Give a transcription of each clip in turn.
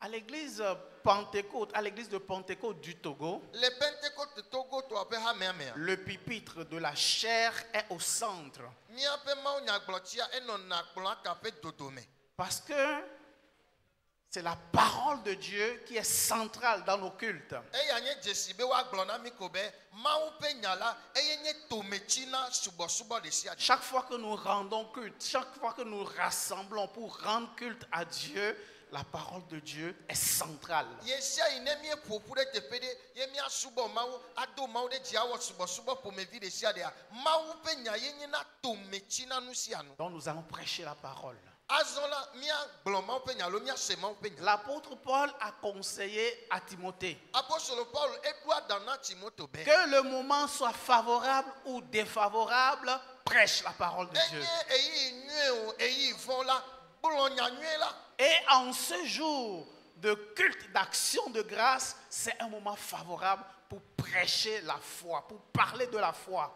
À l'église Pentecôte, à l'église de Pentecôte du Togo, Le Pentecôte de Togo to ape ha mea. le pupitre de la chair est au centre. Mia pe ma nya gblotia eno na kplo ka pe dodome. Parce que c'est la parole de Dieu qui est centrale dans nos cultes. Eya nye jesi be wa gblo na mi ko be ma wo pe nya la eye nye tomechina subo de sia. Chaque fois que nous rendons culte, chaque fois que nous rassemblons pour rendre culte à Dieu, la parole de Dieu est centrale. Yesia ine mi popu de tepede ye mi asubo ma wo ado ma wo de dia wo subo po me vi de sia de ma wo pe nya ye nye na tomechina nu sia no. Donc nous allons prêcher la parole. L'apôtre Paul a conseillé à Timothée que le moment soit favorable ou défavorable, prêche la parole de Dieu. Et en ce jour de culte d'action de grâce, c'est un moment favorable pour prêcher la foi, pour parler de la foi.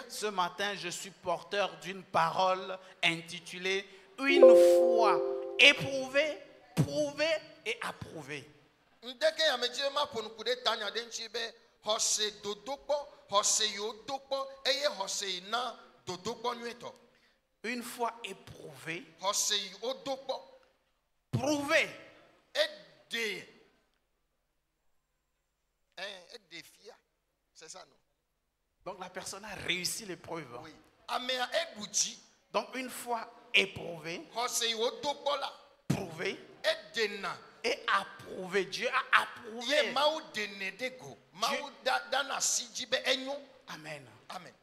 Ce matin, je suis porteur d'une parole intitulée « Une foi éprouvée, prouvée et approuvée ». Une foi éprouvée, prouvé. C'est ça, non? Donc la personne a réussi l'épreuve. Oui. Donc une fois éprouvée, prouvé et approuvé. Dieu a approuvé. Amen. Amen.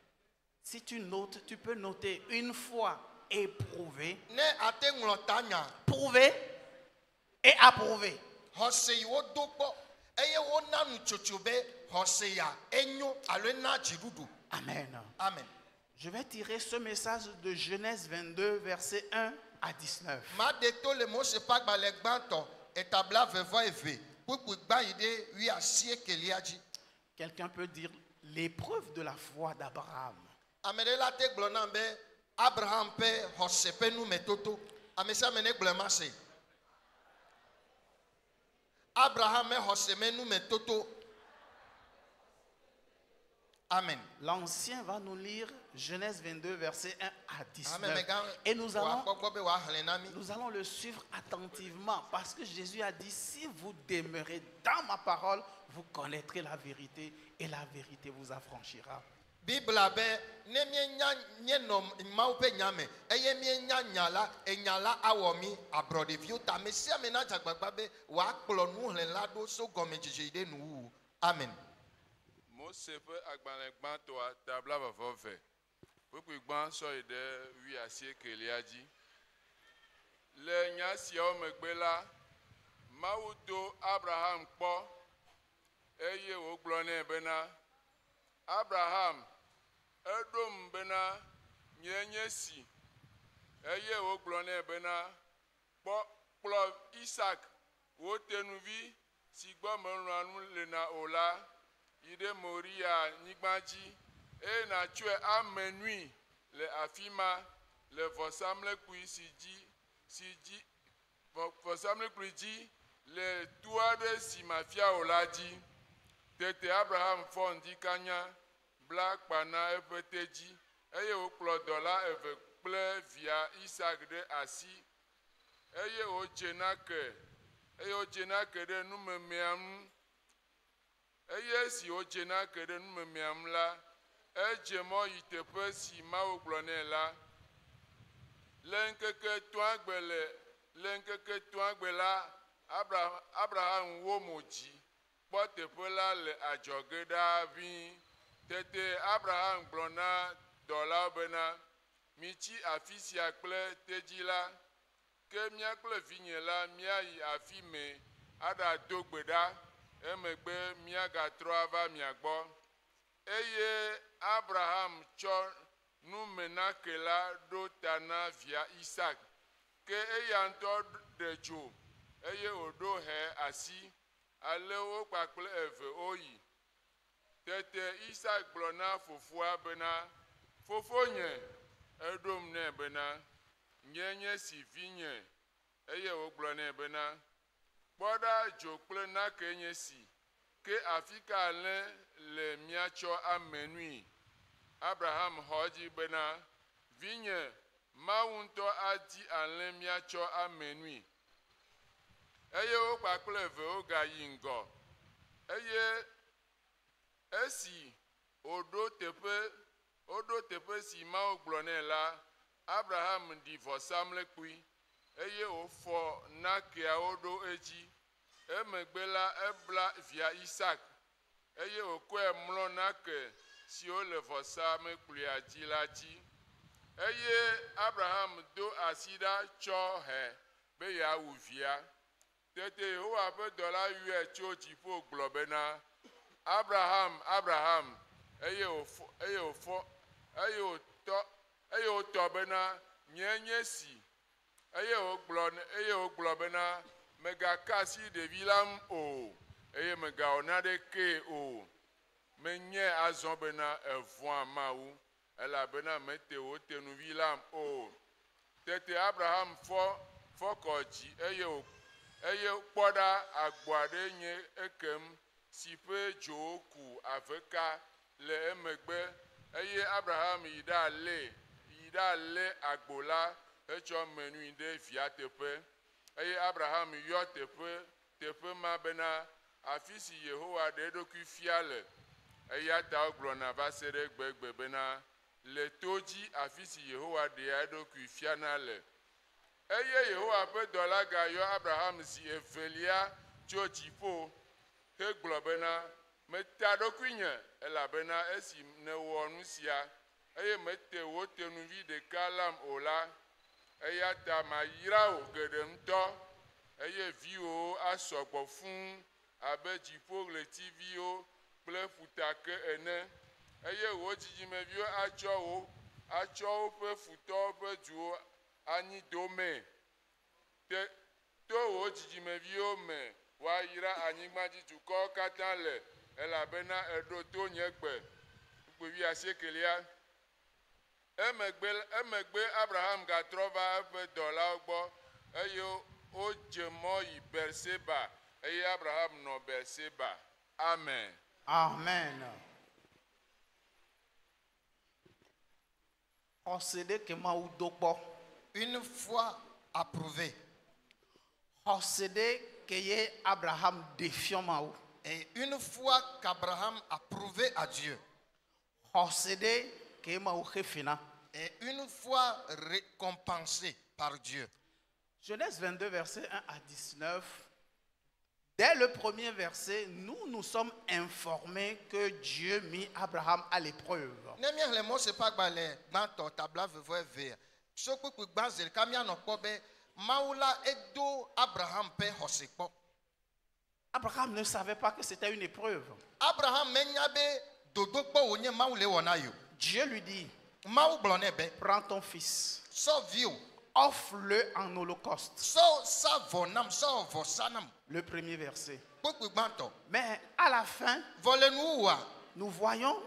Si tu notes, tu peux noter une fois éprouvé, prouvé et approuvé. Amen. Amen. Je vais tirer ce message de Genèse 22, versets 1 à 19. Quelqu'un peut dire l'épreuve de la foi d'Abraham. Abraham pe hose pe nu metoto amesa mene glema se Abraham me hose me nu metoto. Amen. L'ancien va nous lire Genèse 22 verset 1 à 19 et nous allons le suivre attentivement parce que Jésus a dit si vous demeurez dans ma parole vous connaîtrez la vérité et la vérité vous affranchira. Bible abe ne mienya nyenom maupe nyame eye mienya nyala enyala awomi abrode viu ta mesia mena jagbagba be wa kplo nu hlen lado so gome jijide nu. Amen. Mose pe agbalẽ gbãtɔ tabla veveve kpekpe gbã sɔ yi ɖe 19 dzi le nya siawo megbe la Mawu do Abraham kpɔ eye wògblɔ nɛ bena Abraham eɖom bena nye nye si eye wògblɔ nɛ bena kplɔ Isaac wò tenuvi si gbɔ melɔ̃a nu le na o la yi ɖe Moria nyigba dzi eye nàtsɔe ame nui le afi ma le vɔsamlekpui vɔsamlekpui dzi le tu aɖe si mafia o la dzi. Tete Abraham fɔ ŋdi kanya bla kpa na eƒe tedzi eye wòkplɔ dɔla eve kple via Isaac ɖe asi eye wòdze nake ɖe numemea ŋu. Eye si wòdze nake ɖe numemea ŋu la edze mɔ yi teƒe si Mawu gblɔ nɛ la. Le ŋkeke tɔ̃a gbe la Abraham wo mo dzi kpɔ teƒe la le adzɔge ɖaa ʋĩi. Tete Abraham gblɔ na dɔlawo bena mitsi afi sia kple tedzi la ke mía kple vinye la míayi afi me aɖado gbe ɖa emegbe míagatrɔ ava mia gbɔ. Eye Abraham tsɔ numenake la ɖo ta na via Isaac ke eya ŋutɔ ɖe dzo eye wòɖo he asi ale wo kpakple eve woyi. Tete Isaac gblɔ na fofoa bena Fofonye edom ne bena nyenye si vinye eye ogblo bena boda jokple na kenye si ke afika le miacho amenui Abraham hoji bena vinye maunto adi ale miacho amenui eye okpakple ve oga yingo eye esi odo tepe si ma ogblo la Abraham divorçamle kui eye ofo na ke odo eji emegbela ebla via Isaac eye okwe mlo na ke si o le vosa me kui aji la ji eye Abraham do asida cho he be ya uvia tete ho abe dola yue cho jipo globena Abraham eye oto bena nyenye si eye oglo bena mega kasi de vilam o eye mega onade ke o menye azon bena evon mawu ela bena mete o tenu vilam o tete Abraham fo koji eye kpoda agbade nye ekem sipe joku aveka le emegbe eye Abraham yida le agbola echo menu inde via tepe eye Abraham yo tepe ma bena afisi Yehowa de doku fiale eye ta oglo na vasere gbegbe bena le toji afisi Yehowa de doku fiana le eye Yehowa pe dola ga yo Abraham si evelia chojipo he globena meta dokunya elabena esi ne wonu sia eye mete wo tenu vi de kalam ola eye ta mayira o gedemto eye vio asogbo fun abejipo le tv o ple futake ene eye wo jijime vio acho pe futo pe duo ani dome te to wo jijime vio me wa yira anyigbaji tuko katale elabena edo to nyegbe gbewi asekelia emegbe Abraham ga trova pe dola ogbo eyo o jemo yi Berseba eye Abraham no Berseba amen Procédé que maou dokbo une fois approuvé procédé que Abraham défiant maou et une fois qu'Abraham a prouvé à Dieu procédé que maou refina et une fois récompensé par Dieu. Genèse 22 verset 1 à 19. Dès le premier verset, nous sommes informés que Dieu mit Abraham à l'épreuve. Abraham ne savait pas que c'était une épreuve. Dieu lui dit, prends ton fils, offre-le en holocauste. Le premier verset. Mais à la fin, nous voyons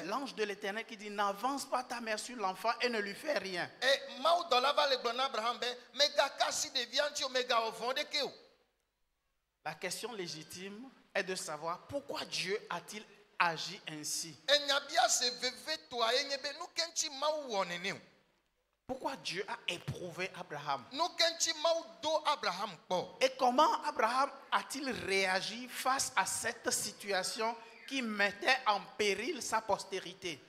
l'ange de l'Éternel qui dit, n'avance pas ta main sur l'enfant et ne lui fais rien. La question légitime est de savoir pourquoi Dieu a-t-il agi ainsi. Pourquoi Dieu a éprouvé Abraham? Et comment Abraham a-t-il réagi face à cette situation qui mettait en péril sa postérité?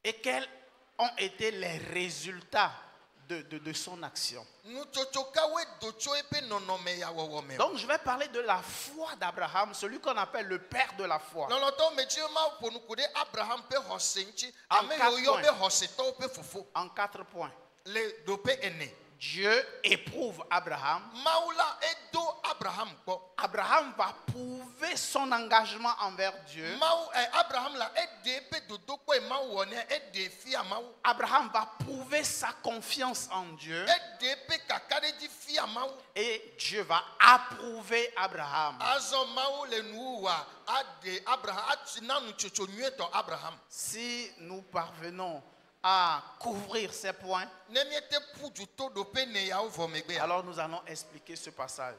Et quels ont été les résultats de son action? Donc je vais parler de la foi d'Abraham, celui qu'on appelle le père de la foi. En 4 points. Dieu éprouve Abraham Abraham va prouver son engagement envers Dieu. Abraham va prouver sa confiance en Dieu. Et Dieu va approuver Abraham. Si nous parvenons à couvrir ces points, alors nous allons expliquer ce passage.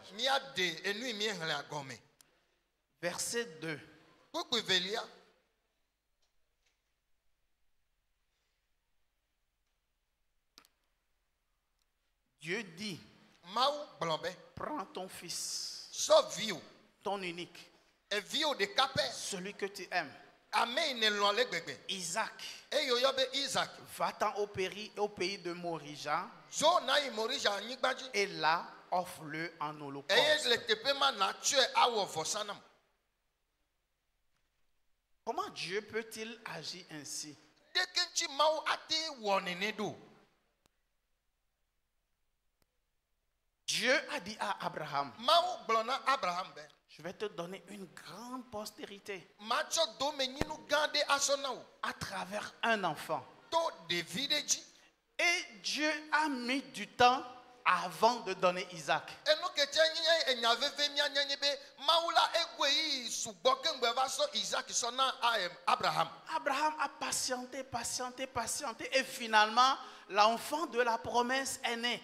Verset 2. Dieu dit, prends ton fils, ton unique, celui que tu aimes, Isaac, va-t'en au pays de Morija, et là, offre-le en holocauste. Comment Dieu peut-il agir ainsi? Dieu a dit à Abraham, je vais te donner une grande postérité à travers un enfant. Et Dieu a mis du temps avant de donner Isaac. Abraham a patienté, et finalement l'enfant de la promesse est né.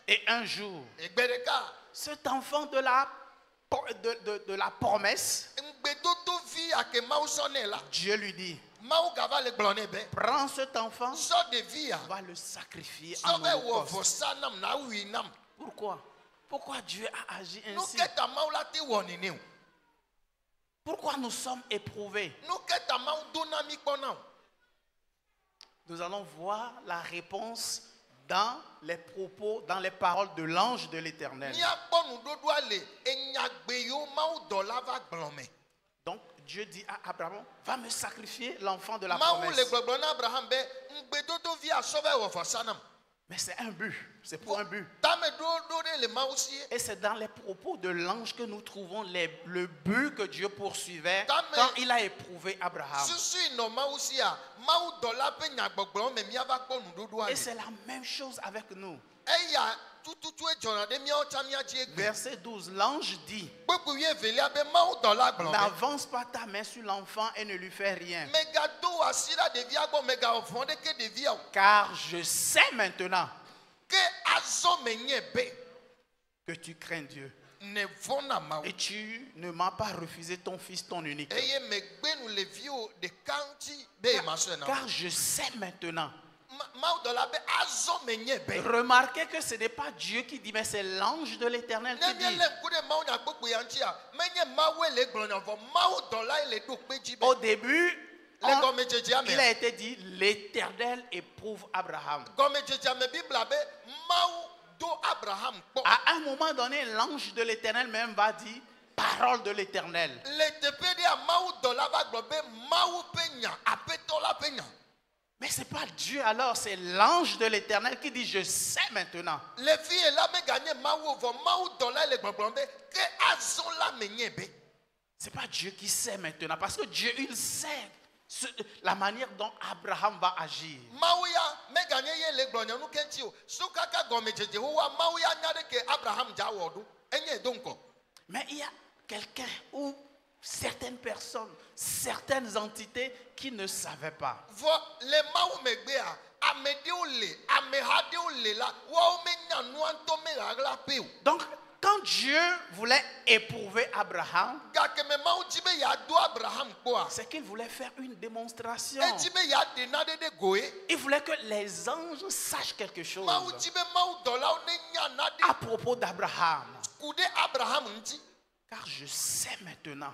Et un jour, cet enfant de la promesse, Dieu lui dit, prends cet enfant, va le sacrifier en holocauste. Pourquoi Dieu a agi ainsi? Pourquoi nous sommes éprouvés? Nous allons voir la réponse dans les propos, dans les paroles de l'ange de l'Éternel. Donc Dieu dit à Abraham, va me sacrifier l'enfant de la promesse. Mais c'est un but, c'est pour un but. Et c'est dans les propos de l'ange que nous trouvons le but que Dieu poursuivait quand il a éprouvé Abraham. Et c'est la même chose avec nous. Verset 12, l'ange dit, n'avance pas ta main sur l'enfant et ne lui fais rien. Car je sais maintenant que tu crains Dieu. Et tu ne m'as pas refusé ton fils, ton unique. Car je sais maintenant. Remarquez que ce n'est pas Dieu qui dit, mais c'est l'ange de l'Éternel qui dit. Au début, il a été dit, l'Éternel éprouve Abraham. À un moment donné, l'ange de l'Éternel même va dire, parole de l'Éternel. Mais ce n'est pas Dieu alors, c'est l'ange de l'Éternel qui dit, je sais maintenant. C'est pas Dieu qui sait maintenant, parce que Dieu, il sait la manière dont Abraham va agir. Mais il y a quelqu'un ou certaines personnes, certaines entités qui ne savaient pas. Donc, quand Dieu voulait éprouver Abraham, c'est qu'il voulait faire une démonstration. Il voulait que les anges sachent quelque chose à propos d'Abraham. Car je sais maintenant.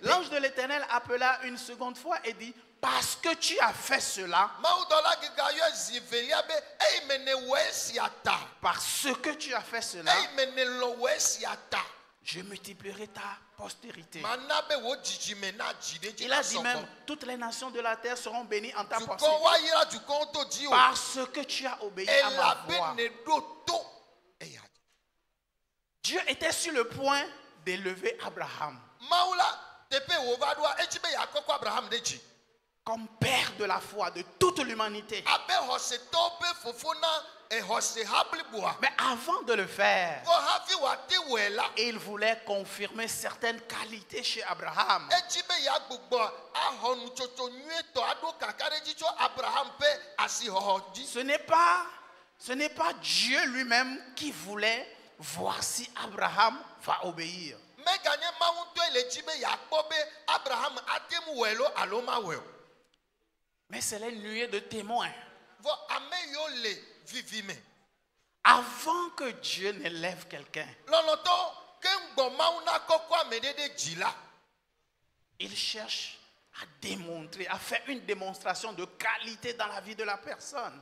L'ange de l'Éternel appela une seconde fois et dit, parce que tu as fait cela, parce que tu as fait cela, je multiplierai ta postérité. Il a dit même, toutes les nations de la terre seront bénies en ta postérité. Parce que tu as obéi à ma voix. Dieu était sur le point d'élever Abraham comme père de la foi de toute l'humanité. Mais avant de le faire, il voulait confirmer certaines qualités chez Abraham. Ce n'est pas Dieu lui-même qui voulait voir si Abraham va obéir. Mais c'est les nuées de témoins. Avant que Dieu n'élève quelqu'un, il cherche à démontrer, à faire une démonstration de qualité dans la vie de la personne.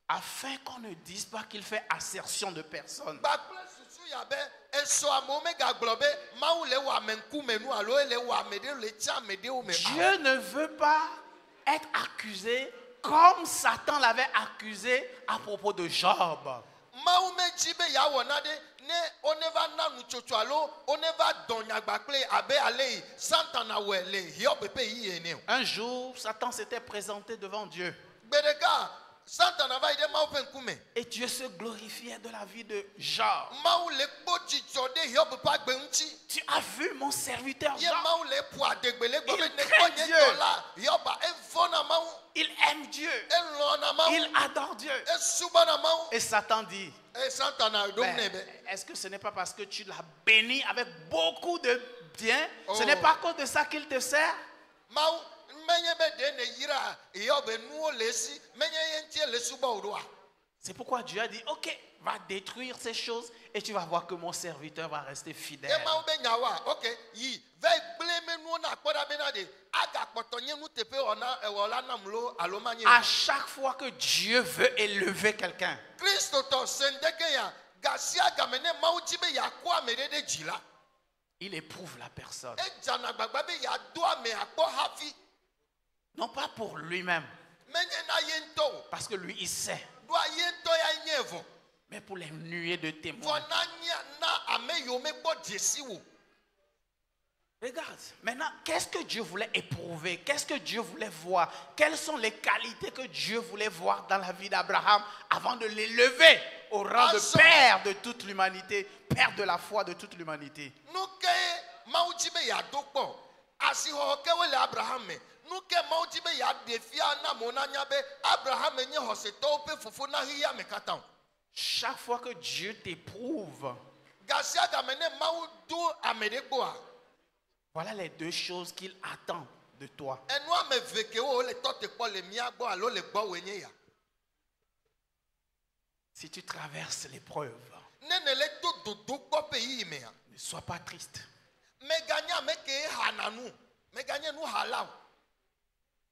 Afin qu'on ne dise pas qu'il fait assertion de personne. Dieu ne veut pas être accusé comme Satan l'avait accusé à propos de Job. Un jour, Satan s'était présenté devant Dieu. Et Dieu se glorifiait de la vie de Job. Tu as vu mon serviteur Job? Il craint Dieu. Il aime Dieu. Il adore Dieu. Et Satan dit, est-ce que ce n'est pas parce que tu l'as béni avec beaucoup de biens? Ce n'est pas à cause de ça qu'il te sert? C'est pourquoi Dieu a dit, ok, va détruire ces choses et tu vas voir que mon serviteur va rester fidèle. À chaque fois que Dieu veut élever quelqu'un, il éprouve la personne. Non pas pour lui-même, parce que lui il sait, mais pour les nuées de témoins. Regarde, maintenant, qu'est-ce que Dieu voulait éprouver? Qu'est-ce que Dieu voulait voir? Quelles sont les qualités que Dieu voulait voir dans la vie d'Abraham avant de l'élever au rang de père de toute l'humanité, père de la foi de toute l'humanité? Chaque fois que Dieu t'éprouve, voilà les deux choses qu'il attend de toi. Si tu traverses l'épreuve, ne sois pas triste.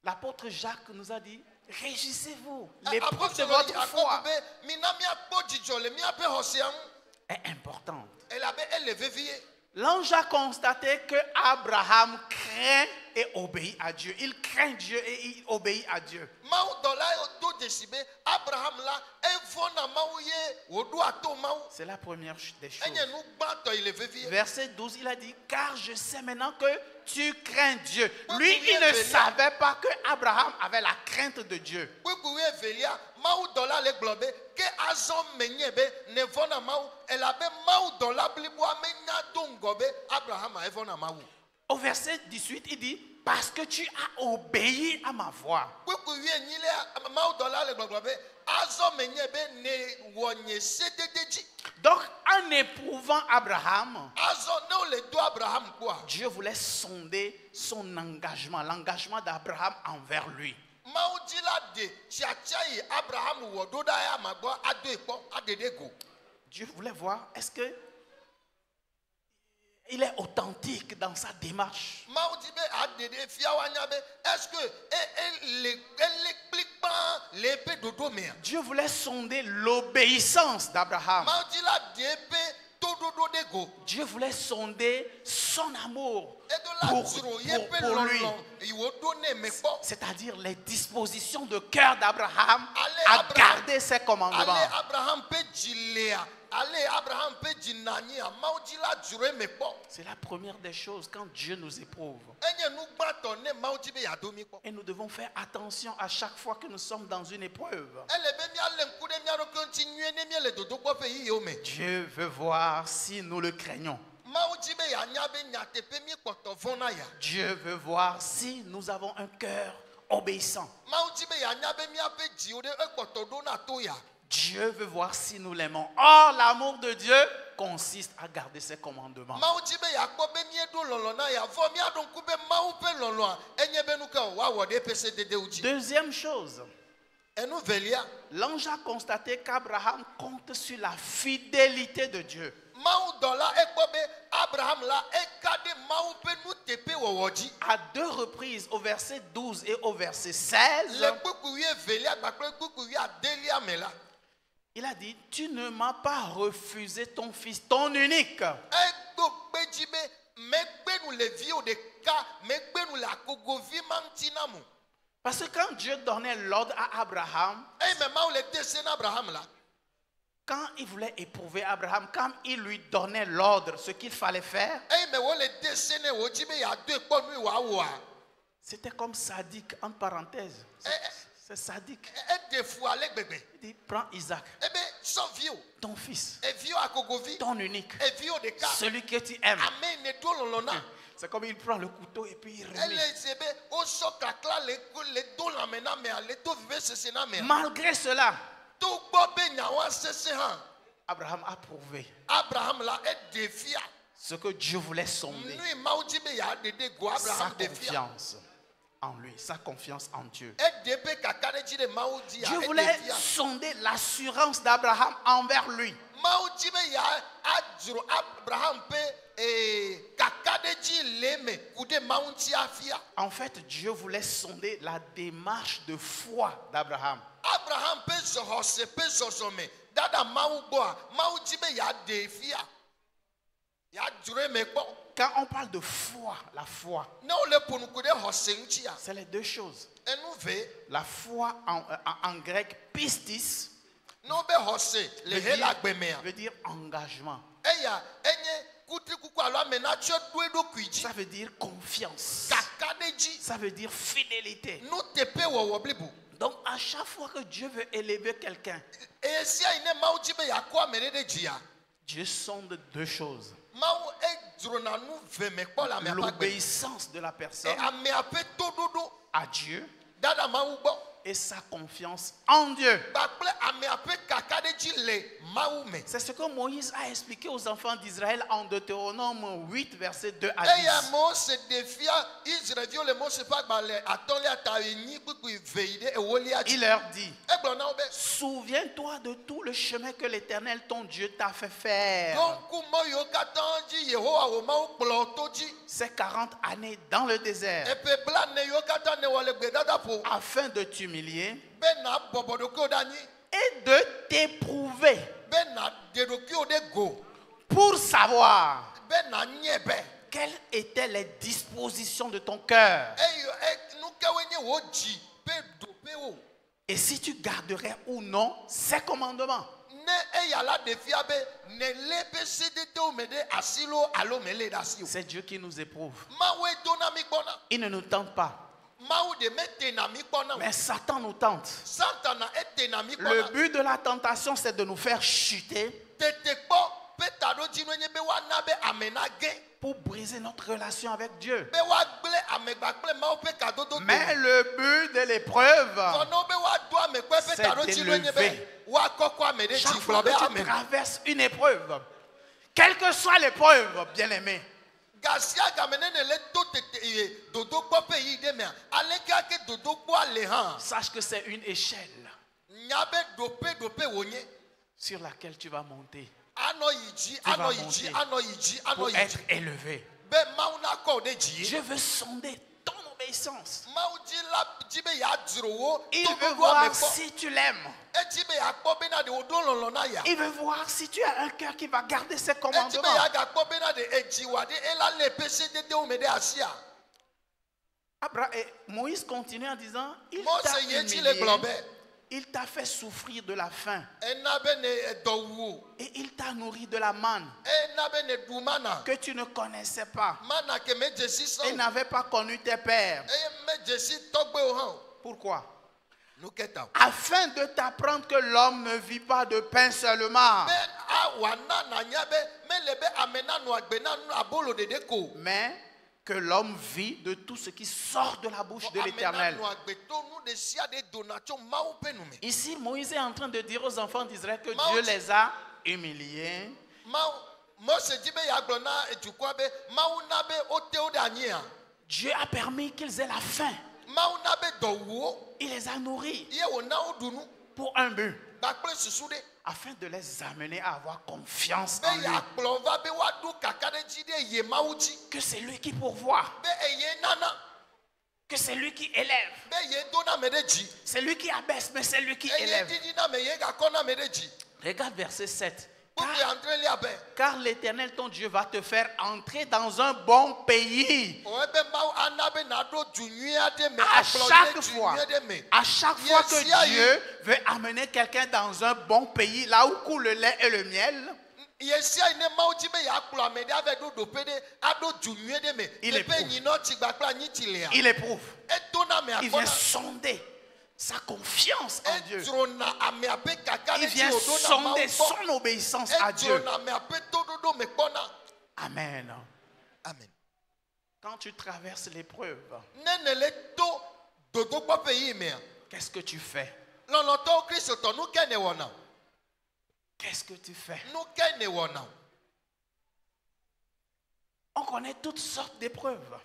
L'apôtre Jacques nous a dit, réjouissez-vous. L'épreuve de votre foi est importante. L'ange a constaté que Abraham craint et obéit à Dieu. Il craint Dieu et il obéit à Dieu. C'est la première des choses. Verset 12, il a dit, car je sais maintenant que tu crains Dieu. Lui, il ne savait pas que Abraham avait la crainte de Dieu. Au verset 18, il dit, parce que tu as obéi à ma voix. Donc, en éprouvant Abraham, Dieu voulait sonder son engagement, l'engagement d'Abraham envers lui. Dieu voulait voir, est-ce que il est authentique dans sa démarche. Dieu voulait sonder l'obéissance d'Abraham. Dieu voulait sonder son amour pour lui. C'est-à-dire les dispositions de cœur d'Abraham à garder ses commandements. C'est la première des choses quand Dieu nous éprouve. Et nous devons faire attention à chaque fois que nous sommes dans une épreuve. Dieu veut voir si nous le craignons. Dieu veut voir si nous avons un cœur obéissant. Dieu veut voir si nous l'aimons. Or, l'amour de Dieu consiste à garder ses commandements. Deuxième chose, l'ange a constaté qu'Abraham compte sur la fidélité de Dieu. À deux reprises, au verset 12 et au verset 16, il a dit, tu ne m'as pas refusé ton fils, ton unique. Parce que quand Dieu donnait l'ordre à Abraham, quand il voulait éprouver Abraham, quand il lui donnait l'ordre, ce qu'il fallait faire, c'était comme sadique, en parenthèse. C'est sadique. Il dit, prends Isaac, ton fils, ton unique, celui que tu aimes. C'est comme il prend le couteau et puis il remet. Malgré cela, Abraham a prouvé ce que Dieu voulait sonder. Sa confiance en lui, sa confiance en Dieu. Dieu voulait sonder l'assurance d'Abraham envers lui. En fait, Dieu voulait sonder la démarche de foi d'Abraham. Quand on parle de foi, la foi, c'est les deux choses. La foi en grec, pistis, veut dire engagement. Ça veut dire confiance. Ça veut dire fidélité. Donc à chaque fois que Dieu veut élever quelqu'un, Dieu sonde deux choses. L'obéissance de la personne à Dieu et sa confiance en Dieu. C'est ce que Moïse a expliqué aux enfants d'Israël en Deutéronome 8, verset 2 à 10. Il leur dit, souviens-toi de tout le chemin que l'Éternel ton Dieu t'a fait faire. Ces 40 années dans le désert, afin de t'humilier et de t'éprouver pour savoir quelles étaient les dispositions de ton cœur et si tu garderais ou non ses commandements. C'est Dieu qui nous éprouve. Il ne nous tente pas. Mais Satan nous tente. Le but de la tentation, c'est de nous faire chuter pour briser notre relation avec Dieu. Mais le but de l'épreuve, c'est d'élever. Chaque fois que tu traverses une épreuve, quelle que soit l'épreuve, bien-aimé, sache que c'est une échelle sur laquelle tu vas monter. Tu vas monter pour être élevé. Dieu veut sonder ton l'obéissance. Il veut voir si tu l'aimes. Il veut voir si tu as un cœur qui va garder ses commandements. Moïse continue en disant, il t'a fait souffrir de la faim. Et il t'a nourri de la manne que tu ne connaissais pas et n'avais pas connu tes pères. Pourquoi? Afin de t'apprendre que l'homme ne vit pas de pain seulement, mais que l'homme vit de tout ce qui sort de la bouche de l'Éternel. Ici, Moïse est en train de dire aux enfants d'Israël que Dieu les a humiliés. Dieu a permis qu'ils aient la faim. Il les a nourris pour un but, afin de les amener à avoir confiance en lui. Que c'est lui qui pourvoit, que c'est lui qui élève. C'est lui qui abaisse, mais c'est lui qui élève. Regarde verset 7. Car l'Éternel ton Dieu va te faire entrer dans un bon pays. À chaque fois que Dieu veut amener quelqu'un dans un bon pays, là où coule le lait et le miel, il éprouve. Il vient sonder sa confiance en Dieu. Il vient sonder son obéissance à Dieu. Amen. Amen. Quand tu traverses l'épreuve, qu'est-ce que tu fais? Qu'est-ce que tu fais? On connaît toutes sortes d'épreuves.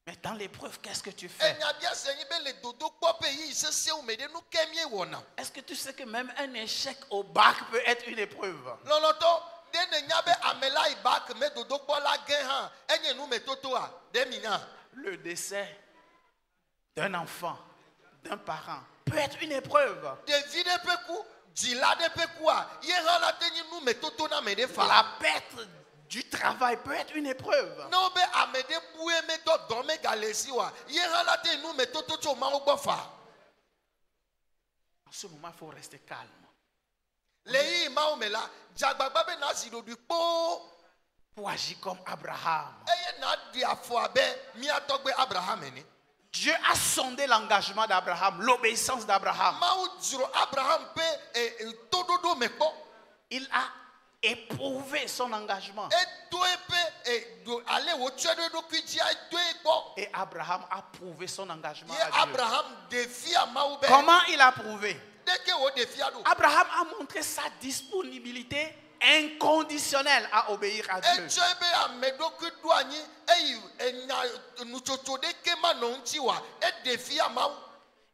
Mais dans l'épreuve, qu'est-ce que tu fais? Est-ce que tu sais que même un échec au bac peut être une épreuve? Le décès d'un enfant, d'un parent, peut être une épreuve. La perte du travail peut être une épreuve. En ce moment, il faut rester calme. Pour agir comme Abraham. Dieu a sondé l'engagement d'Abraham, l'obéissance d'Abraham. Il a éprouvé son engagement. Et Abraham a prouvé son engagement à Dieu. Comment il a prouvé? Abraham a montré sa disponibilité inconditionnelle à obéir à Dieu.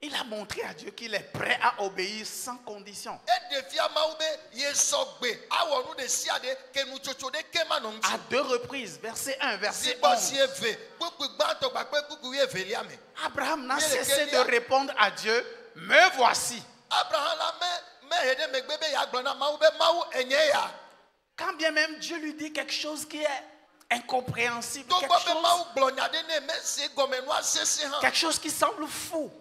Il a montré à Dieu qu'il est prêt à obéir sans condition. À 2 reprises, verset 1, verset 11. Abraham n'a cessé de répondre à Dieu, me voici. Quand bien même Dieu lui dit quelque chose qui est incompréhensible, quelque chose qui semble fou.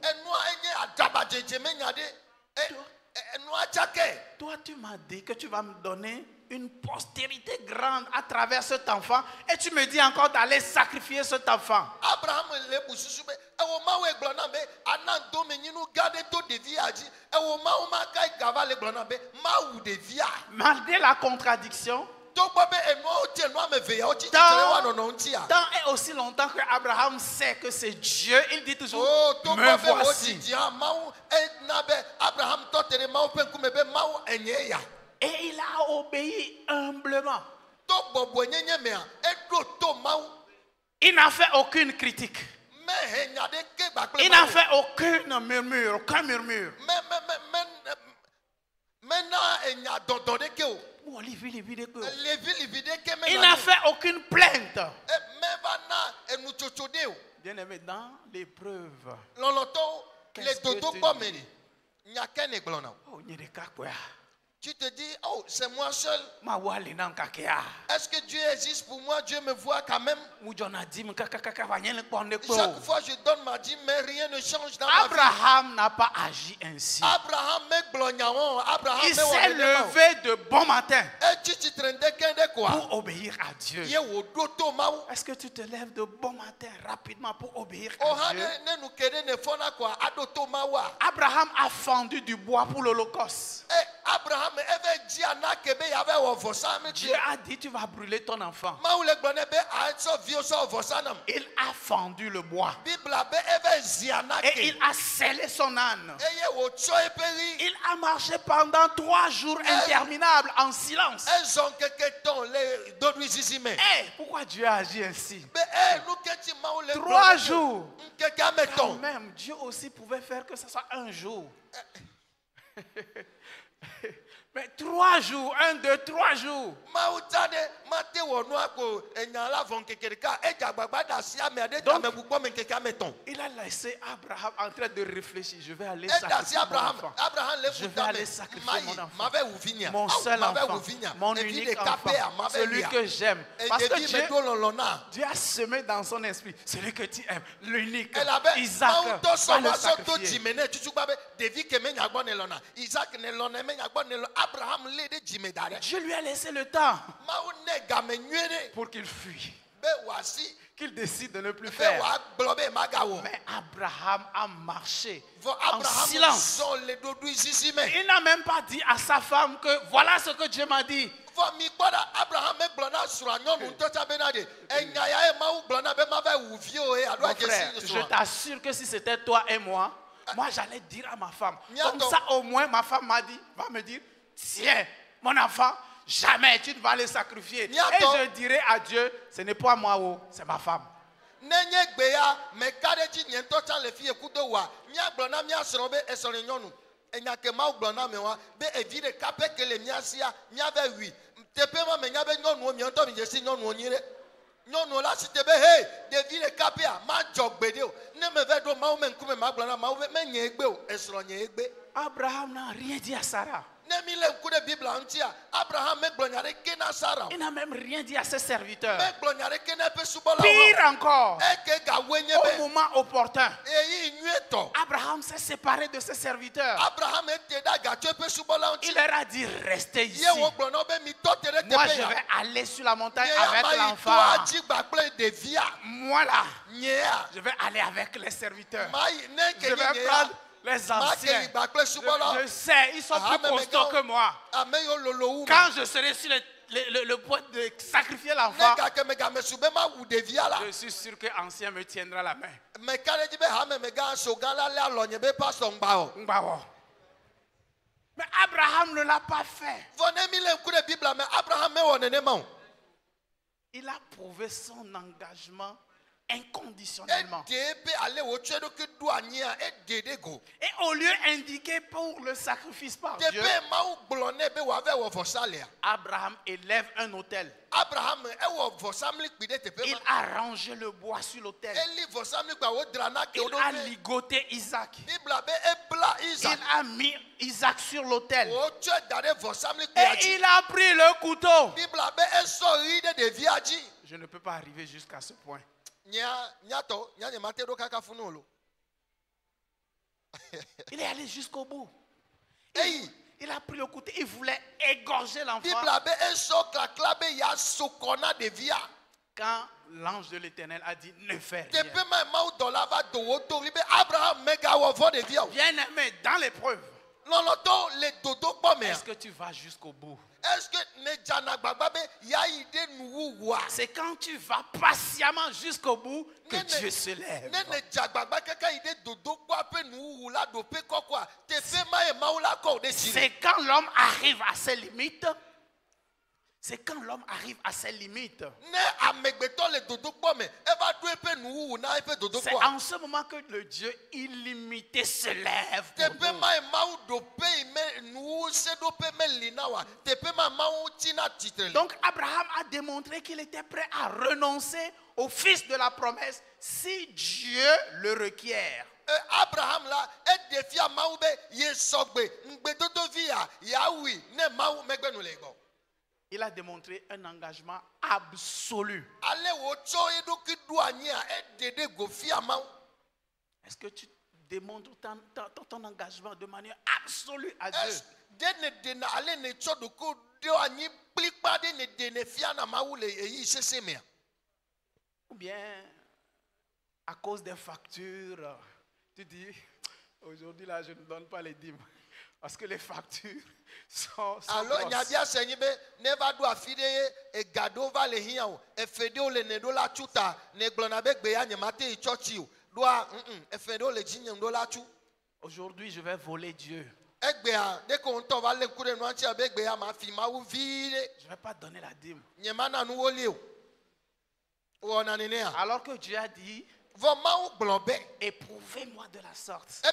Toi, tu m'as dit que tu vas me donner une postérité grande à travers cet enfant et tu me dis encore d'aller sacrifier cet enfant. Malgré la contradiction, tant et aussi longtemps que Abraham sait que c'est Dieu, il dit toujours, me voici. Et il a obéi humblement. Il n'a fait aucune critique. Il n'a fait aucun murmure. Il n'a fait aucune plainte. bien-aimé, dans l'épreuve. Les dodo pomeri. Nyakene glona. Oh, nyereka quoi. Tu te dis, oh, c'est moi seul. Est-ce que Dieu existe pour moi? Dieu me voit quand même. Chaque fois je donne ma dîme, mais rien ne change dans ma vie. Abraham n'a pas agi ainsi. Il s'est levé de bon matin pour obéir à Dieu. Est-ce que tu te lèves de bon matin rapidement pour obéir à Dieu? Abraham a fendu du bois pour l'Holocauste. Dieu a dit tu vas brûler ton enfant. Il a fendu le bois. Et il a scellé son âne. Il a marché pendant 3 jours interminables en silence. Hey, pourquoi Dieu a agi ainsi? 3 jours. Quand même, Dieu aussi pouvait faire que ce soit un jour. Mais 3 jours, 1, 2, 3 jours. Donc, il a laissé Abraham en train de réfléchir. Je vais aller sacrifier mon enfant. Je vais aller sacrifier mon enfant. Mon seul enfant. Mon unique enfant. Celui que j'aime. Parce que Dieu a semé dans son esprit. Celui que tu aimes. L'unique. Isaac. Va le sacrifier. Dieu lui a laissé le temps pour qu'il fuit, qu'il décide de ne plus faire. Mais Abraham a marché en silence. Il n'a même pas dit à sa femme que voilà ce que Dieu m'a dit. Mon frère, je t'assure que si c'était toi et moi j'allais dire à ma femme. Comme ça au moins ma femme va me dire, tiens, mon enfant, jamais tu ne vas le sacrifier. Et je dirai à Dieu, ce n'est pas moi, c'est ma femme. Abraham n'a rien dit à Sarah. Il n'a même rien dit à ses serviteurs. Pire encore, au moment opportun, Abraham s'est séparé de ses serviteurs. Il leur a dit, restez ici. Moi, je vais aller sur la montagne avec l'enfant. Moi là, je vais aller avec les serviteurs. Je vais prendre les anciens. Je sais, ils sont plus costauds que moi. Quand je serai sur le point de sacrifier l'enfant, je suis sûr que l'ancien me tiendra la main. Mais Abraham ne l'a pas fait. Il a prouvé son engagement inconditionnellement. Et au lieu indiqué pour le sacrifice par Dieu, Abraham élève un autel. Il a rangé le bois sur l'autel. Il a ligoté Isaac. Il a mis Isaac sur l'autel. Et il a pris le couteau. Je ne peux pas arriver jusqu'à ce point. Il est allé jusqu'au bout. Il a pris le couteau. Il voulait égorger l'enfant. Quand l'ange de l'Éternel a dit ne fais rien. Bien-aimé, dans l'épreuve, est-ce que tu vas jusqu'au bout? C'est quand tu vas patiemment jusqu'au bout que Dieu se lève. C'est quand l'homme arrive à ses limites. C'est quand l'homme arrive à ses limites. C'est en ce moment que le Dieu illimité se lève pour nous. Donc Abraham a démontré qu'il était prêt à renoncer au fils de la promesse si Dieu le requiert. Abraham là est défié à Maoube yesogbe ngbedodo via yawi ne Maou megbe nous les gars. Il a démontré un engagement absolu. Est-ce que tu démontres ton engagement de manière absolue à Dieu? Ou bien, à cause des factures, tu dis, aujourd'hui là, je ne donne pas les dîmes. Parce que les factures sont alors, il y a bien saigné, ne va doit filer et gado va les hiao, et fédéo les nedola tuta, ne glonabek beya ne mate et chochiu, doit, et fédéo les jignam dola tu. Aujourd'hui, je vais voler Dieu. Dès qu'on va le coup de noix, avec beya ma fille, ma ou vide. Je ne vais pas donner la dîme. Nyemana nous olio. Alors que Dieu a dit, éprouvez-moi de la sorte.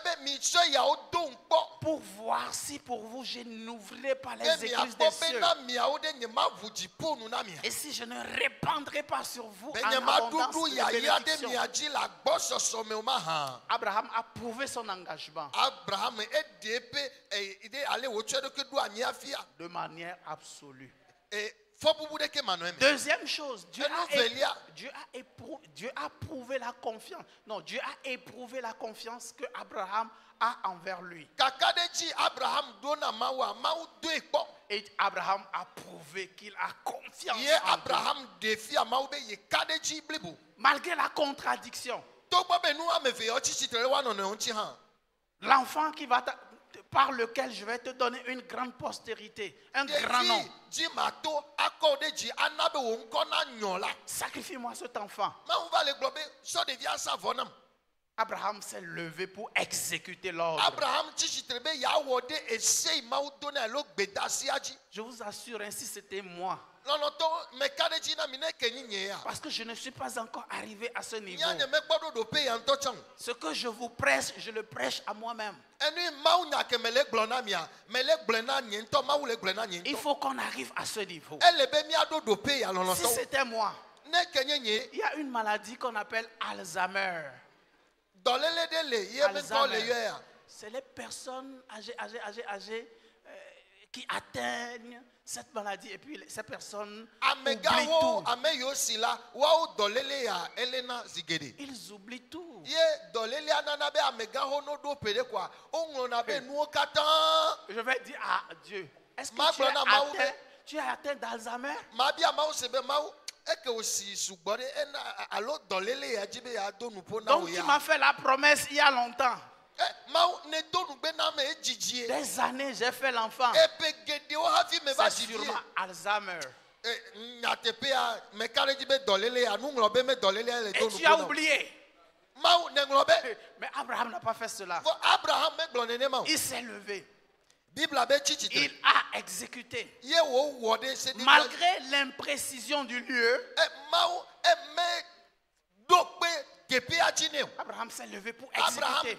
Pour voir si pour vous je n'ouvrirai pas les écluses des cieux. Et si je ne répandrai pas sur vous en abondance de bénédictions. Abraham a prouvé son engagement. De manière absolue. Deuxième chose, Dieu a prouvé la confiance. Non, Dieu a éprouvé la confiance que Abraham a envers lui. Et Abraham a prouvé qu'il a confiance en Dieu. Malgré la contradiction. L'enfant par lequel je vais te donner une grande postérité, un grand nom. Sacrifie-moi cet enfant. Abraham s'est levé pour exécuter l'ordre. Je vous assure, ainsi c'était moi. Parce que je ne suis pas encore arrivé à ce niveau. Ce que je vous prêche, je le prêche à moi-même. Il faut qu'on arrive à ce niveau. Si c'était moi, il y a une maladie qu'on appelle Alzheimer. C'est les personnes âgées qui atteignent cette maladie et puis ces personnes oublient tout. Ils oublient tout. Je vais dire à Dieu, est-ce que tu es atteint d'Alzheimer? Donc tu m'as fait la promesse il y a longtemps. Des années j'ai fait l'enfant. C'est sûrement Alzheimer. Et tu as oublié. Mais Abraham n'a pas fait cela. Il s'est levé. Il a exécuté. Malgré l'imprécision du lieu, Abraham s'est levé pour exécuter.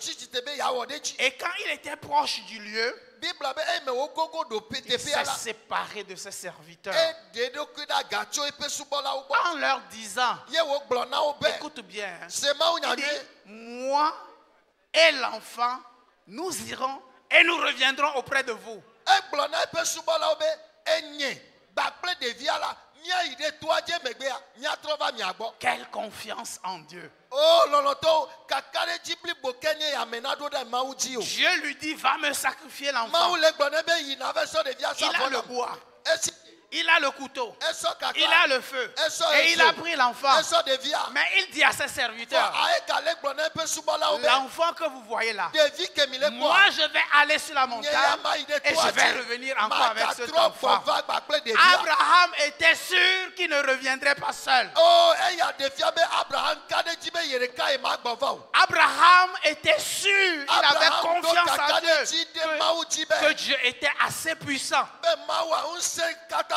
Et quand il était proche du lieu, il s'est séparé de ses serviteurs en leur disant, écoute bien, il dit, moi et l'enfant, nous irons et nous reviendrons auprès de vous. Quelle confiance en Dieu. Dieu lui dit, va me sacrifier l'enfant. Il a le bois. Il a le couteau, il a le feu, et il a pris l'enfant. Mais il dit à ses serviteurs, l'enfant que vous voyez là, moi je vais aller sur la montagne et je vais revenir encore avec cet enfant. Abraham était sûr qu'il ne reviendrait pas seul. Abraham était sûr, il avait confiance en Dieu, que Dieu était assez puissant.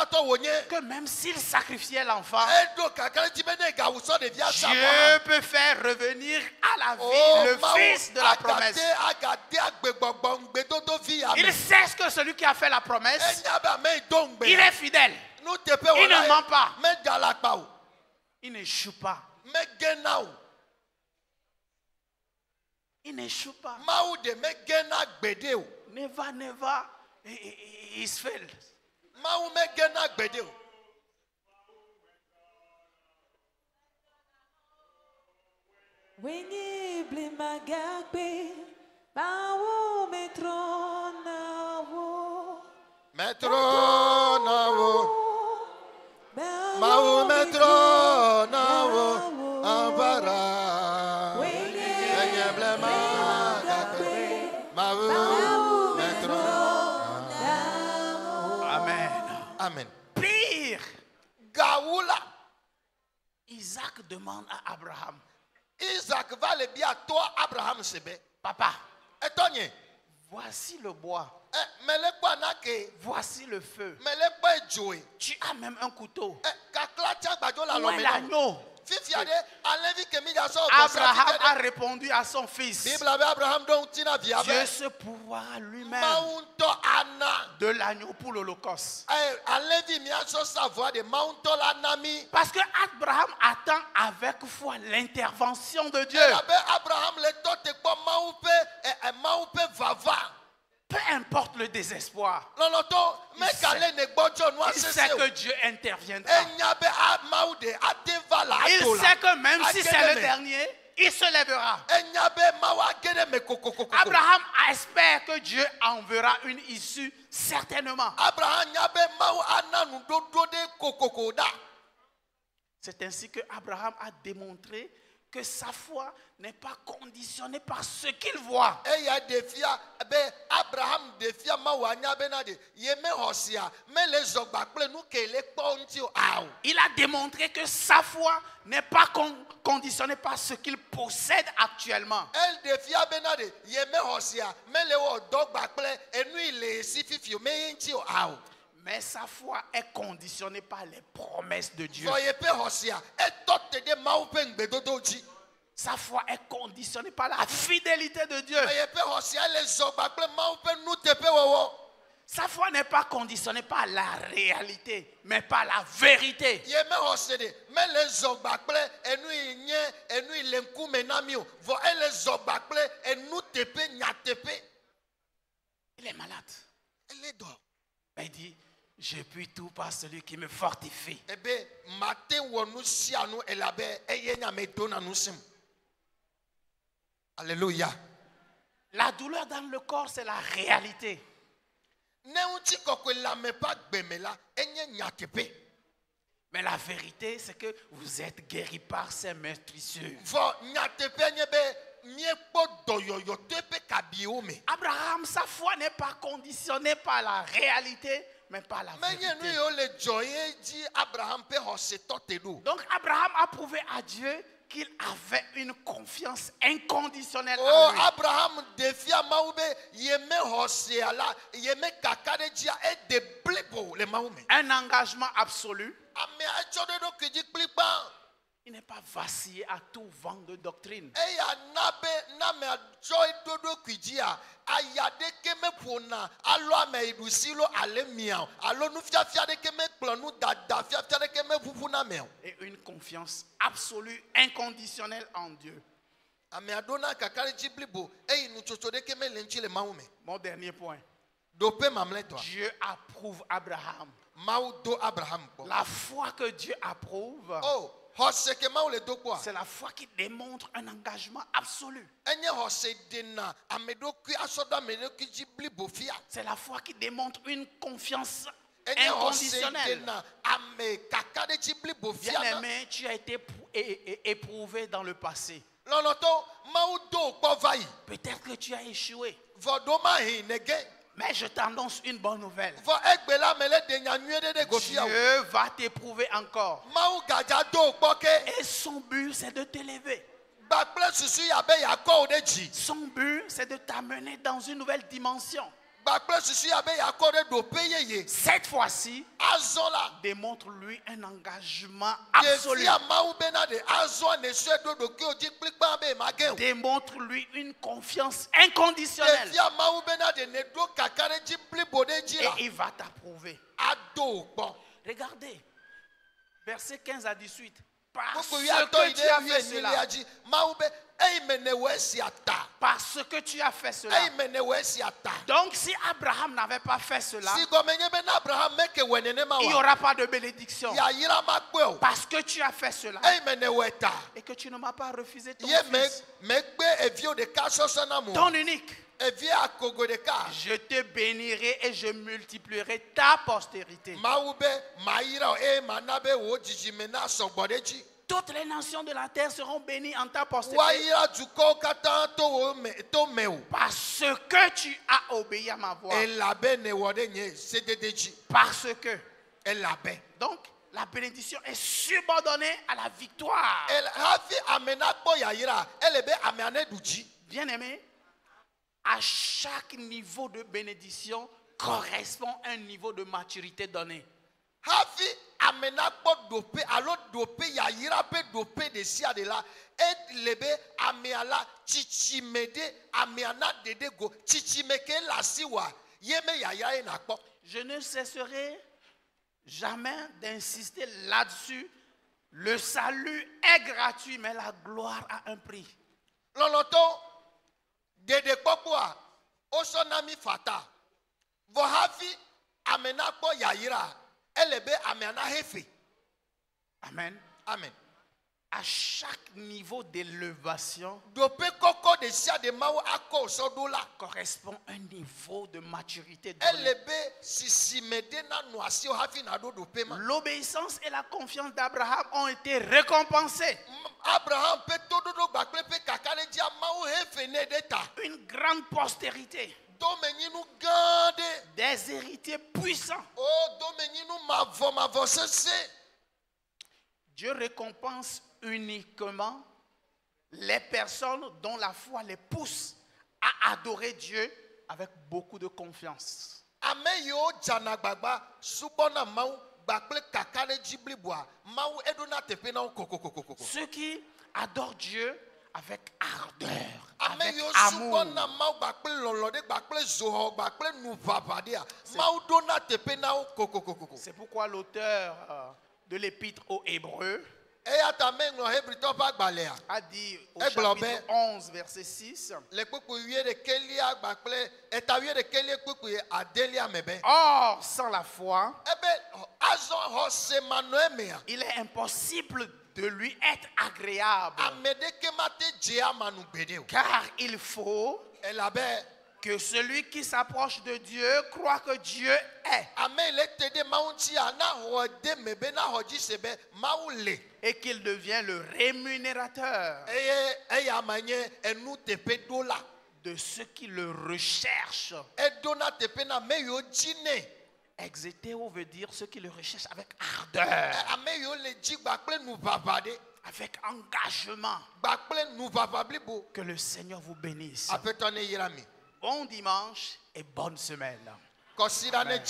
Que même s'il sacrifiait l'enfant, Dieu peut faire revenir à la vie le fils de la promesse. Il sait que celui qui a fait la promesse, il est fidèle. Il ne ment pas. Il n'échoue pas. Il n'échoue pas. Never, he's failed. Wenye blima gagbe, bawo metro nawo. Metro nawo. Bawo metro nawo. Ambara. Wenye blima gagbe, bawo metro nawo. Amen. Amen. Pire. Gaoula. Isaac demande à Abraham. Isaac va le dire à toi, Abraham Sebe. Papa, Etonye. Voici le bois. Voici le feu. Tu as même un couteau. Où est l'agneau? Abraham a répondu à son fils. Dieu se pourvoira lui-même de l'agneau pour l'Holocauste. Parce que Abraham attend avec foi l'intervention de Dieu. Peu importe le désespoir, il sait que Dieu interviendra. Il sait que même si c'est le dernier, il se lèvera. Abraham espère que Dieu enverra une issue, certainement. C'est ainsi que Abraham a démontré que sa foi n'est pas conditionnée par ce qu'il voit. Il a démontré que sa foi n'est pas conditionnée par ce qu'il possède actuellement. Mais sa foi est conditionnée par les promesses de Dieu. Sa foi est conditionnée par la fidélité de Dieu. Sa foi n'est pas conditionnée par la réalité, mais par la vérité. Il est malade. Il dit, je puis tout par celui qui me fortifie. Alléluia. La douleur dans le corps, c'est la réalité. Mais la vérité, c'est que vous êtes guéris par ces meurtrissures. Abraham, sa foi n'est pas conditionnée par la réalité, mais par la vérité. Donc Abraham a prouvé à Dieu qu'il avait une confiance inconditionnelle en lui. Abraham un engagement absolu. Il n'est pas vacillé à tout vent de doctrine. Et une confiance absolue, inconditionnelle en Dieu. Mon dernier point. Dieu approuve Abraham. La foi que Dieu approuve, c'est la foi qui démontre un engagement absolu. C'est la foi qui démontre une confiance inconditionnelle. Bien-aimé, tu as été éprouvé dans le passé. Peut-être que tu as échoué. Mais je t'annonce une bonne nouvelle. Dieu va t'éprouver encore. Et son but, c'est de t'élever. Son but, c'est de t'amener dans une nouvelle dimension. Cette fois-ci, démontre-lui un engagement absolu. Démontre-lui une confiance inconditionnelle. Et il va t'approuver. Regardez, versets 15 à 18. Parce que tu as fait cela. Parce que tu as fait cela. Donc si Abraham n'avait pas fait cela, il n'y aura pas de bénédiction. Parce que tu as fait cela. Et que tu ne m'as pas refusé ton fils. Ton unique. Je te bénirai et je multiplierai ta postérité. Toutes les nations de la terre seront bénies en ta postérité. Parce que tu as obéi à ma voix. Parce que. Donc, la bénédiction est subordonnée à la victoire. Bien aimé, à chaque niveau de bénédiction correspond un niveau de maturité donné. Je ne cesserai jamais d'insister là-dessus. Le salut est gratuit, mais la gloire a un prix. Amen. Amen. À chaque niveau d'élévation correspond un niveau de maturité donné. L'obéissance et la confiance d'Abraham ont été récompensées. Une grande postérité. Des héritiers puissants. Dieu récompense uniquement les personnes dont la foi les pousse à adorer Dieu avec beaucoup de confiance. Ceux qui adorent Dieu avec ardeur, avec amour. C'est pourquoi l'auteur de l'épître aux Hébreux a dit au chapitre 11, verset 6. Or, sans la foi, il est impossible de lui être agréable. Car il faut que celui qui s'approche de Dieu croit que Dieu est. Et qu'il devient le rémunérateur de ceux qui le recherchent. Exétéo veut dire ceux qui le recherchent avec ardeur, avec engagement. Que le Seigneur vous bénisse. Bon dimanche et bonne semaine. Amen.